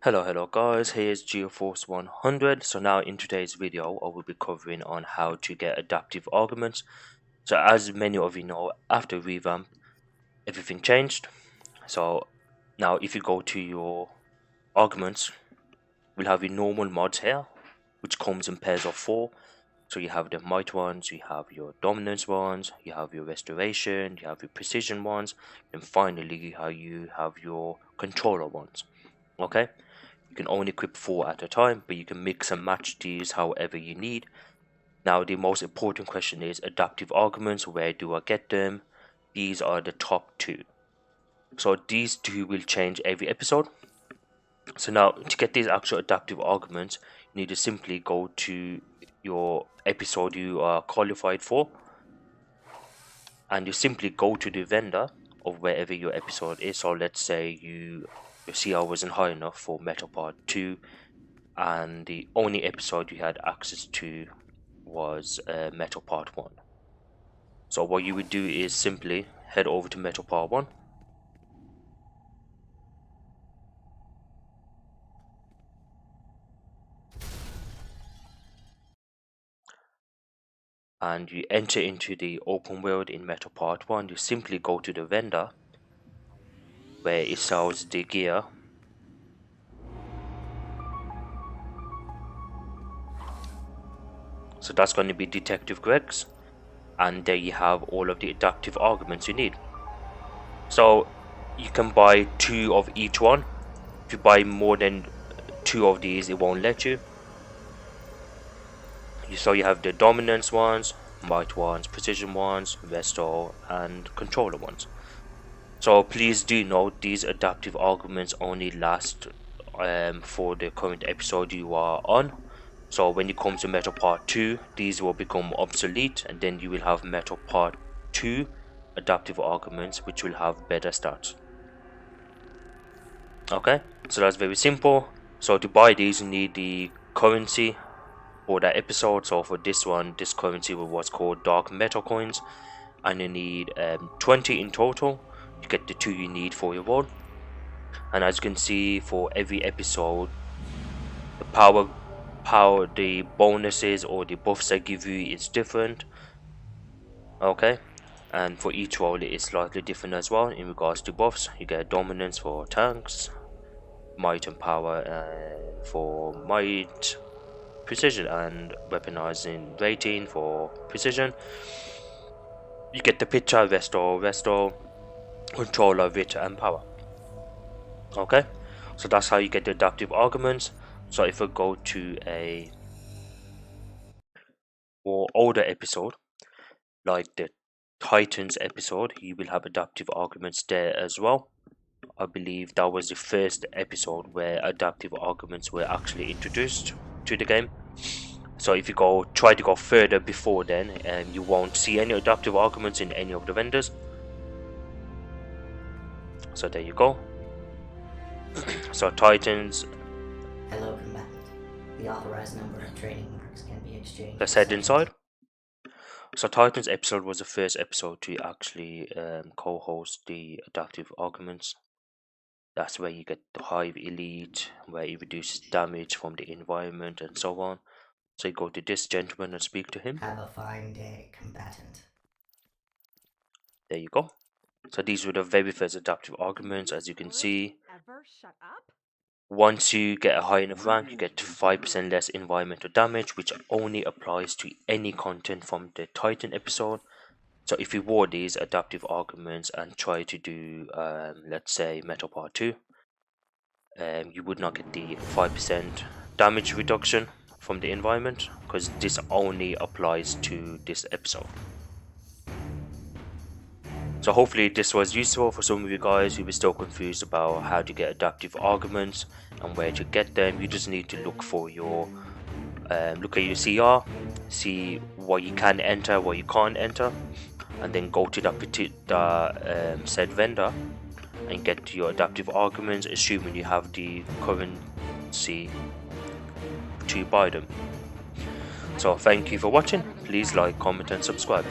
Hello guys, here's GeoForce 100. So now in today's video I will be covering on how to get adaptive arguments. So as many of you know, after revamp everything changed. So now if you go to your arguments, we'll have your normal mods here, which comes in pairs of 4. So you have the might ones, you have your dominance ones, you have your restoration, you have your precision ones, and finally you have your controller ones. Okay, you can only equip 4 at a time, but you can mix and match these however you need. Now the most important question is adaptive arguments. Where do I get them? These are the top 2. So these 2 will change every episode. So now to get these actual adaptive arguments, you need to simply go to your episode you are qualified for, and you simply go to the vendor of wherever your episode is. So let's say your CR wasn't high enough for Metal Part 2, and the only episode you had access to was Metal Part 1. So what you would do is simply head over to Metal Part 1. And you enter into the open world in Metal Part 1. You simply go to the vendor where it sells the gear. So that's going to be Detective Greg's, and there you have all of the adaptive arguments you need. So you can buy 2 of each one. If you buy more than 2 of these, it won't let you. So you have the dominance ones, might ones, precision ones, restore, and controller ones. So please do note these adaptive arguments only last for the current episode you are on. So when it comes to Metal Part 2, these will become obsolete, and then you will have Metal Part 2 adaptive arguments, which will have better stats. Okay, so that's very simple. So to buy these, you need the currency for that episode. So for this one, this currency was what's called dark metal coins, and you need 20 in total to get the 2 you need for your role. And as you can see, for every episode, the the bonuses or the buffs they give you is different. Okay, and for each role it is slightly different as well. In regards to buffs, you get dominance for tanks, might and power for might, precision and weaponizing rating for precision. You get the picture, restore, controller, wit and power. Okay, so that's how you get the adaptive arguments. So if we go to a more older episode like the Titans episode, you will have adaptive arguments there as well. I believe that was the first episode where adaptive arguments were actually introduced to the game. So if you try to go further before then, you won't see any adaptive arguments in any of the vendors. So there you go. So Titans. Hello, combatant. The authorized number of trading marks can be exchanged. Let's head inside. So Titans episode was the first episode to actually co-host the adaptive arguments. That's where you get the Hive Elite, where it reduces damage from the environment and so on. So you go to this gentleman and speak to him. Have a fine day, combatant. There you go. So these were the very first adaptive arguments. As you can see, once you get a high enough rank, you get 5% less environmental damage, which only applies to any content from the Titan episode. So if you wore these adaptive arguments and try to do, let's say, Metal Part 2, you would not get the 5% damage reduction from the environment, because this only applies to this episode. So hopefully this was useful for some of you guys who were still confused about how to get adaptive arguments and where to get them. You just need to look for your look at your CR, see what you can enter, what you can't enter, and then go to that particular said vendor and get your adaptive arguments, assuming you have the currency to buy them. So thank you for watching. Please like, comment and subscribe.